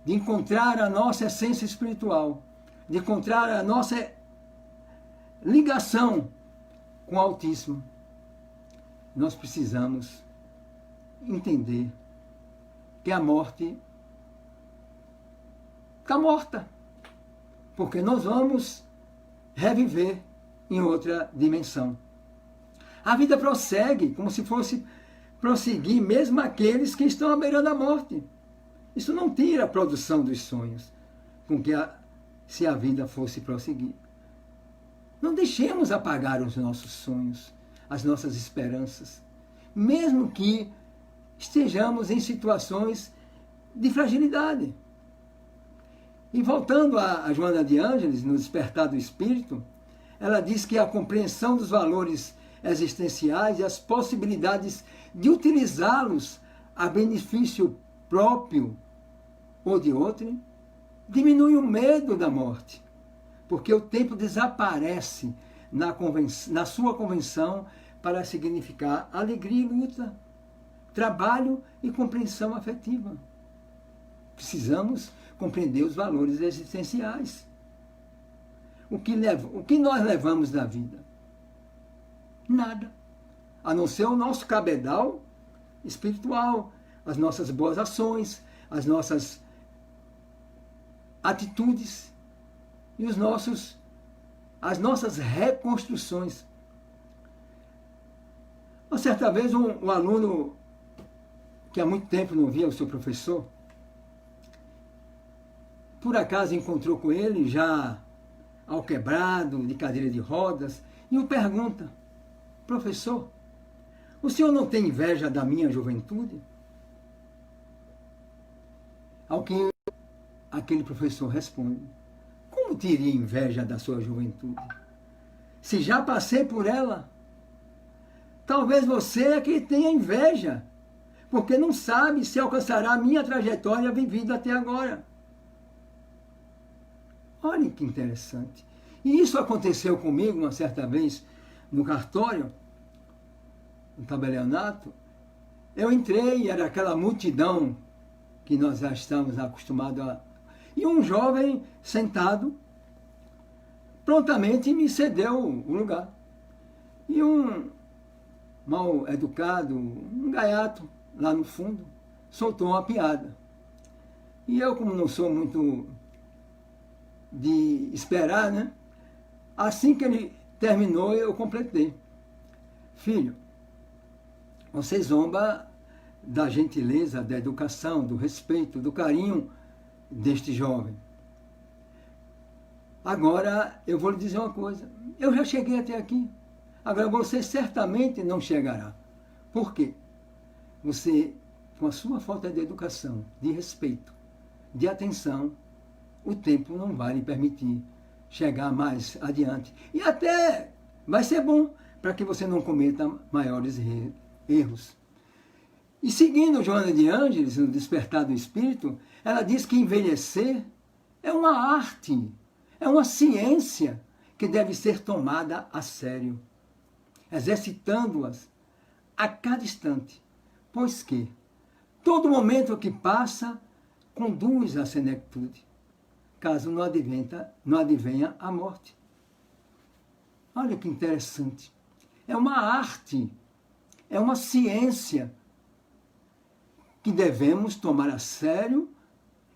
de encontrar a nossa essência espiritual, de encontrar a nossa ligação com o Altíssimo. Nós precisamos entender que a morte está morta, porque nós vamos reviver em outra dimensão. A vida prossegue como se fosse prosseguir mesmo aqueles que estão à beira da morte. Isso não tira a produção dos sonhos, se a vida fosse prosseguir. Não deixemos apagar os nossos sonhos, as nossas esperanças, mesmo que estejamos em situações de fragilidade. E voltando a Joana de Ângeles, no Despertar do Espírito, ela diz que a compreensão dos valores existenciais e as possibilidades de utilizá-los a benefício próprio ou de outrem diminui o medo da morte, porque o tempo desaparece na sua convenção para significar alegria e luta, trabalho e compreensão afetiva. Precisamos compreender os valores existenciais. O que nós levamos da vida? Nada. A não ser o nosso cabedal espiritual, as nossas boas ações, as nossas atitudes e as nossas reconstruções. Uma certa vez um aluno que há muito tempo não via o seu professor, por acaso encontrou com ele já ao quebrado, de cadeira de rodas, e o pergunta: professor, o senhor não tem inveja da minha juventude? Ao que aquele professor responde: como teria inveja da sua juventude? Se já passei por ela. Talvez você é que tenha inveja, porque não sabe se alcançará a minha trajetória vivida até agora. Olhem que interessante. E isso aconteceu comigo uma certa vez no cartório, no tabelionato. Eu entrei, era aquela multidão que nós já estamos acostumados a... E um jovem sentado prontamente me cedeu o lugar. E um mal educado, um gaiato lá no fundo, soltou uma piada. E eu, como não sou muito de esperar, né? Assim que ele terminou, eu completei: filho, você zomba da gentileza, da educação, do respeito, do carinho deste jovem. Agora, eu vou lhe dizer uma coisa: eu já cheguei até aqui. Agora, você certamente não chegará. Por quê? Você, com a sua falta de educação, de respeito, de atenção, o tempo não vai lhe permitir chegar mais adiante. E até vai ser bom para que você não cometa maiores erros. E seguindo Joana de Ângeles, no Despertar do Espírito, ela diz que envelhecer é uma arte, é uma ciência que deve ser tomada a sério, exercitando-as a cada instante, pois que todo momento que passa conduz à senectude, caso não advenha a morte. Olha que interessante. É uma arte, é uma ciência que devemos tomar a sério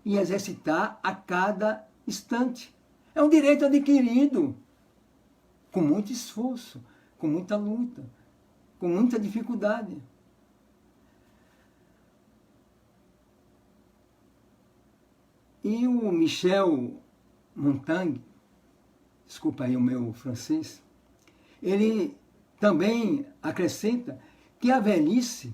e exercitar a cada instante. É um direito adquirido com muito esforço, com muita luta, com muita dificuldade. E o Michel Montaigne, desculpa aí o meu francês, ele também acrescenta que a velhice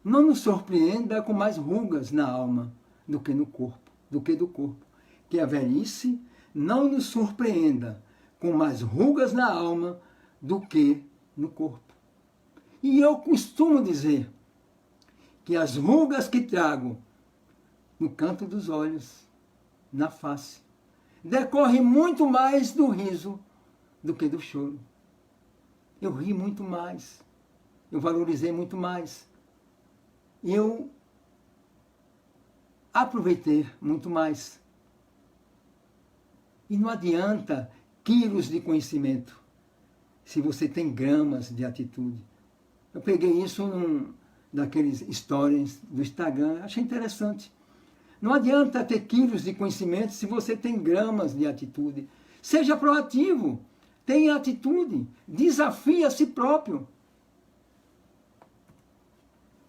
não nos surpreenda com mais rugas na alma do que no corpo, do corpo. Que a velhice não nos surpreenda com mais rugas na alma do que no corpo. E eu costumo dizer que as rugas que trago no canto dos olhos, na face, decorrem muito mais do riso do que do choro. Eu ri muito mais, eu valorizei muito mais, eu aproveitei muito mais. E não adianta quilos de conhecimento se você tem gramas de atitude. Eu peguei isso num daqueles stories do Instagram, achei interessante. Não adianta ter quilos de conhecimento se você tem gramas de atitude. Seja proativo, tenha atitude, desafie a si próprio.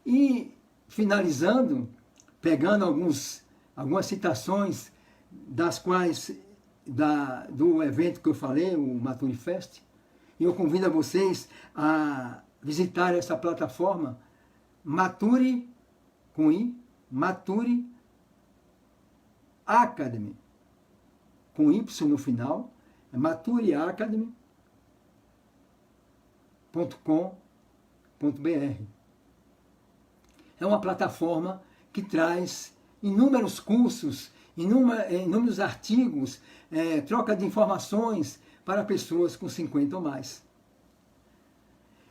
E, finalizando, pegando algumas citações das quais, do evento que eu falei, o Maturi Fest, e eu convido a vocês a visitar essa plataforma, Maturi, com I, Maturi Academy, com Y no final, é maturiacademy.com.br. É uma plataforma que traz inúmeros cursos, inúmeros artigos, troca de informações para pessoas com 50 ou mais.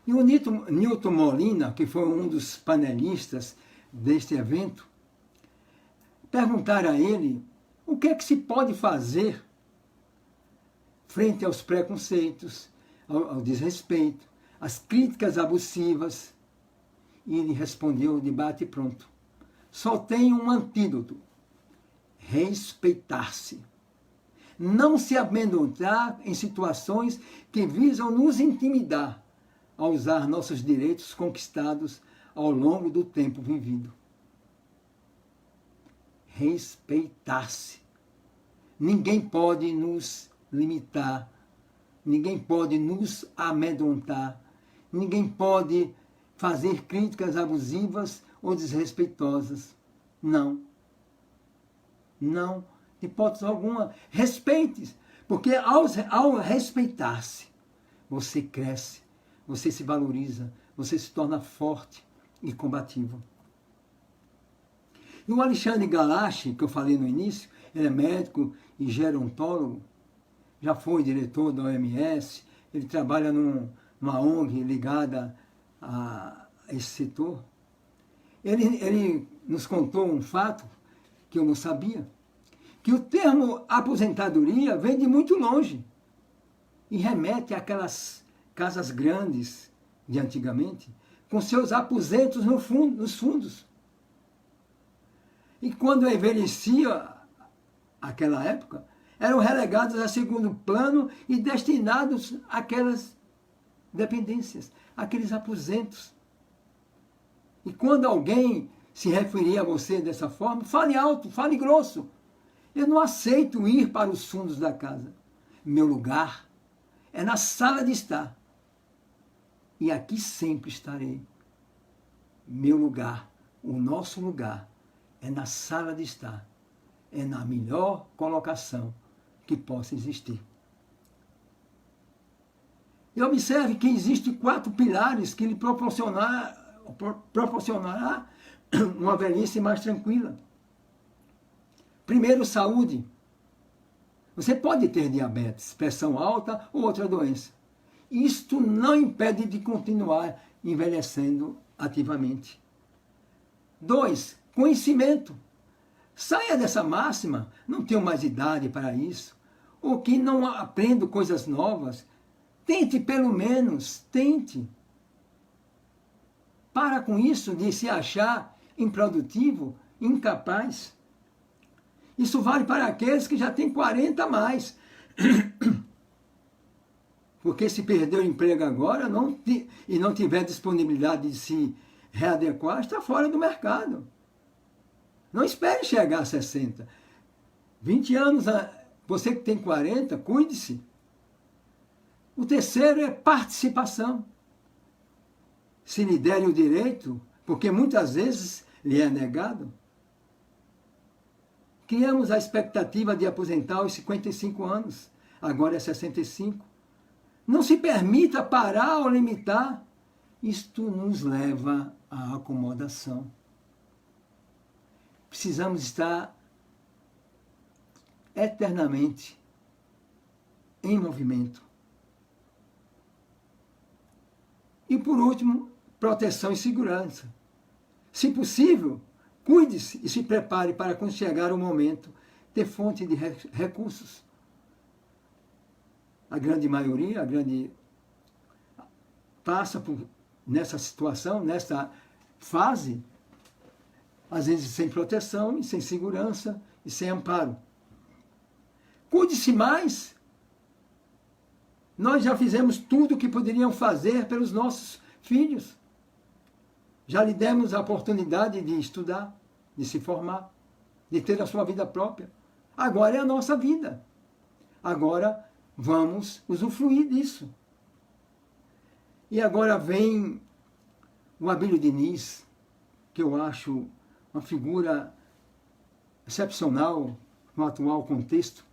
E o Newton Molina, que foi um dos panelistas deste evento, perguntaram a ele o que é que se pode fazer frente aos preconceitos, ao desrespeito, às críticas abusivas. E ele respondeu de bate e pronto: só tem um antídoto: respeitar-se. Não se amedrontar em situações que visam nos intimidar, a usar nossos direitos conquistados ao longo do tempo vivido. Respeitar-se. Ninguém pode nos limitar, ninguém pode nos amedrontar, ninguém pode fazer críticas abusivas ou desrespeitosas. Não. Não, de hipótese alguma. Respeite, porque ao respeitar-se, você cresce, você se valoriza, você se torna forte e combativo. E o Alexandre Galache, que eu falei no início, ele é médico e gerontólogo, já foi diretor da OMS, ele trabalha numa ONG ligada a esse setor. Ele nos contou um fato que eu não sabia, que o termo aposentadoria vem de muito longe e remete àquelas casas grandes de antigamente, com seus aposentos nos fundos. E quando envelhecia, aquela época, eram relegados a segundo plano e destinados àquelas dependências, àqueles aposentos. E quando alguém se referir a você dessa forma, fale alto, fale grosso. Eu não aceito ir para os fundos da casa. Meu lugar é na sala de estar, e aqui sempre estarei. Meu lugar, o nosso lugar, é na sala de estar, é na melhor colocação que possa existir. E observe que existem 4 pilares que lhe proporcionará uma velhice mais tranquila. Primeiro, saúde. Você pode ter diabetes, pressão alta ou outra doença. Isto não impede de continuar envelhecendo ativamente. 2, conhecimento. Saia dessa máxima, não tenho mais idade para isso, ou que não aprendo coisas novas. Tente pelo menos, tente. Para com isso de se achar improdutivo, incapaz. Isso vale para aqueles que já têm 40 a mais. Porque se perder o emprego agora e não tiver disponibilidade de se readequar, está fora do mercado. Não espere chegar a 60. 20 anos, você que tem 40, cuide-se. O terceiro é participação. Se lhe derem o direito, porque muitas vezes lhe é negado. Criamos a expectativa de aposentar aos 55 anos, agora é 65. Não se permita parar ou limitar. Isto nos leva à acomodação. Precisamos estar eternamente em movimento. E por último, proteção e segurança. Se possível, cuide-se e se prepare para, quando chegar o momento, ter fonte de recursos. A grande maioria, passa nessa situação, nessa fase, às vezes sem proteção, e sem segurança e sem amparo. Cuide-se mais. Nós já fizemos tudo o que poderiam fazer pelos nossos filhos. Já lhe demos a oportunidade de estudar, de se formar, de ter a sua vida própria. Agora é a nossa vida. Agora vamos usufruir disso. E agora vem o Abílio Diniz, que eu acho uma figura excepcional no atual contexto,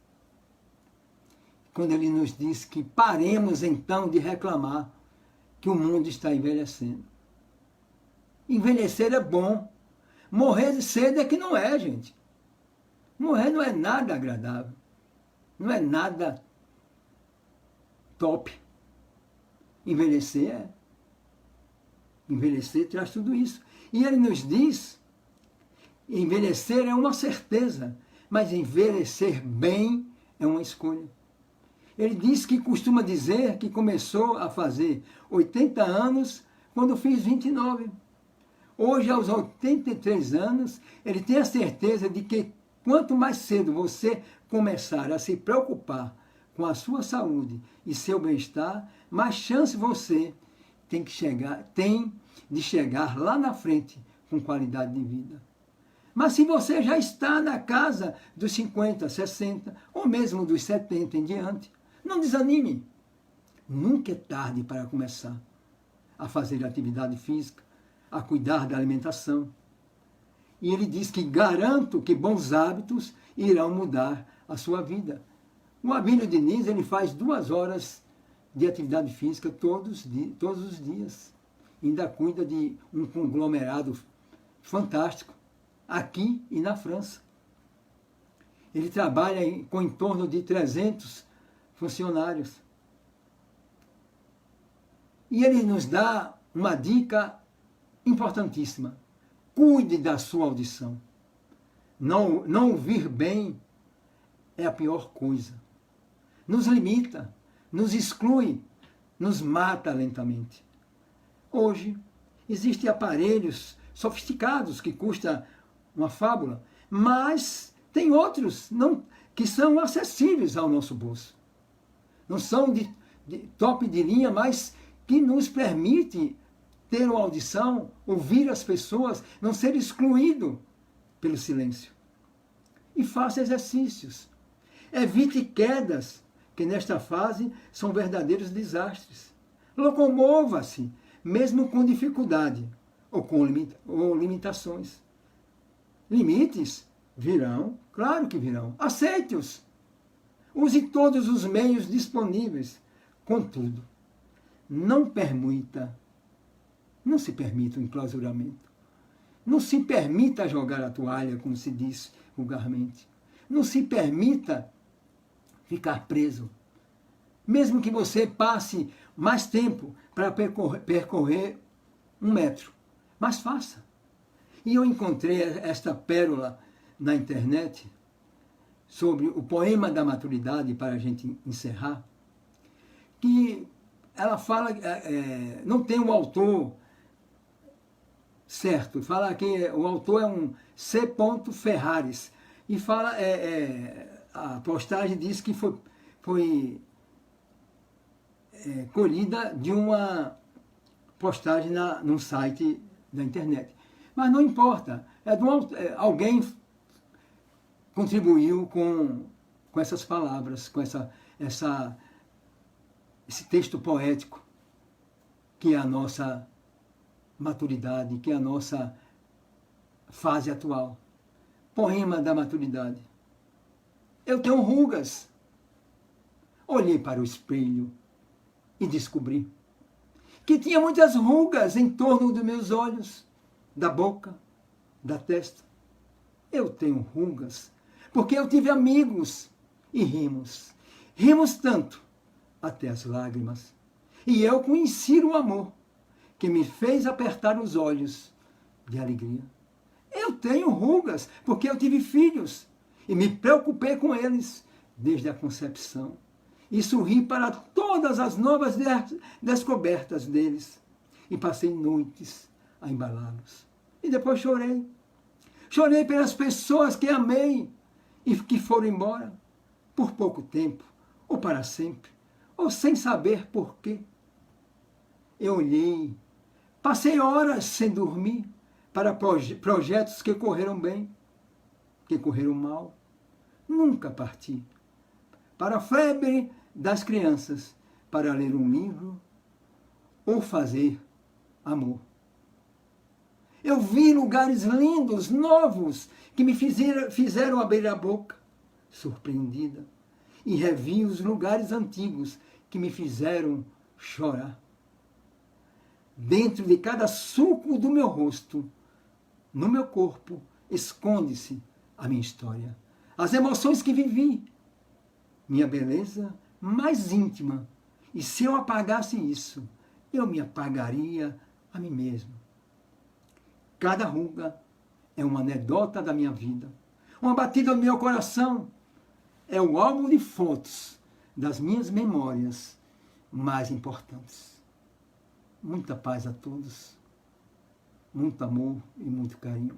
quando ele nos diz que paremos então de reclamar que o mundo está envelhecendo. Envelhecer é bom. Morrer cedo é que não é, gente. Morrer não é nada agradável. Não é nada top. Envelhecer é. Envelhecer traz tudo isso. E ele nos diz, envelhecer é uma certeza, mas envelhecer bem é uma escolha. Ele diz que costuma dizer que começou a fazer 80 anos quando fez 29. Hoje, aos 83 anos, ele tem a certeza de que quanto mais cedo você começar a se preocupar com a sua saúde e seu bem-estar, mais chance você tem de chegar lá na frente com qualidade de vida. Mas se você já está na casa dos 50, 60, ou mesmo dos 70 em diante, não desanime. Nunca é tarde para começar a fazer atividade física, a cuidar da alimentação. E ele diz que garanto que bons hábitos irão mudar a sua vida. O Abílio Diniz, ele faz 2 horas de atividade física todos os dias. Ainda cuida de um conglomerado fantástico aqui e na França. Ele trabalha com em torno de 300 funcionários. E ele nos dá uma dica importantíssima. Cuide da sua audição. Não ouvir bem é a pior coisa. Nos limita, nos exclui, nos mata lentamente. Hoje, existem aparelhos sofisticados que custam uma fábula, mas tem outros que são acessíveis ao nosso bolso. Não são de top de linha, mas que nos permite ter uma audição, ouvir as pessoas, não ser excluído pelo silêncio. E faça exercícios. Evite quedas, que nesta fase são verdadeiros desastres. Locomova-se, mesmo com dificuldade ou com limitações. Limites virão, claro que virão. Aceite-os. Use todos os meios disponíveis. Contudo, não se permita o enclausuramento. Não se permita jogar a toalha, como se diz vulgarmente. Não se permita ficar preso. Mesmo que você passe mais tempo para percorrer 1 metro. Mas faça. E eu encontrei esta pérola na internet sobre o poema da maturidade, para a gente encerrar, que ela fala, não tem um autor certo, fala que o autor é um C. Ferraris, e fala, a postagem diz que foi colhida de uma postagem num site da internet. Mas não importa, alguém contribuiu com essas palavras, com esse texto poético, que é a nossa maturidade, que é a nossa fase atual. Poema da maturidade. Eu tenho rugas. Olhei para o espelho e descobri que tinha muitas rugas em torno dos meus olhos, da boca, da testa. Eu tenho rugas porque eu tive amigos e rimos. Rimos tanto, até as lágrimas. E eu conheci o amor que me fez apertar os olhos de alegria. Eu tenho rugas porque eu tive filhos e me preocupei com eles desde a concepção. E sorri para todas as novas descobertas deles. E passei noites a embalá-los. E depois chorei. Chorei pelas pessoas que amei e que foram embora por pouco tempo, ou para sempre, ou sem saber por quê. Eu olhei, passei horas sem dormir para projetos que correram bem, que correram mal. Nunca parti para a febre das crianças, para ler um livro ou fazer amor. Eu vi lugares lindos, novos, que me fizeram abrir a boca, surpreendida, e revi os lugares antigos que me fizeram chorar. Dentro de cada sulco do meu rosto, no meu corpo, esconde-se a minha história. As emoções que vivi, minha beleza mais íntima. E se eu apagasse isso, eu me apagaria a mim mesmo. Cada ruga é uma anedota da minha vida. Uma batida no meu coração é o álbum de fotos das minhas memórias mais importantes. Muita paz a todos, muito amor e muito carinho.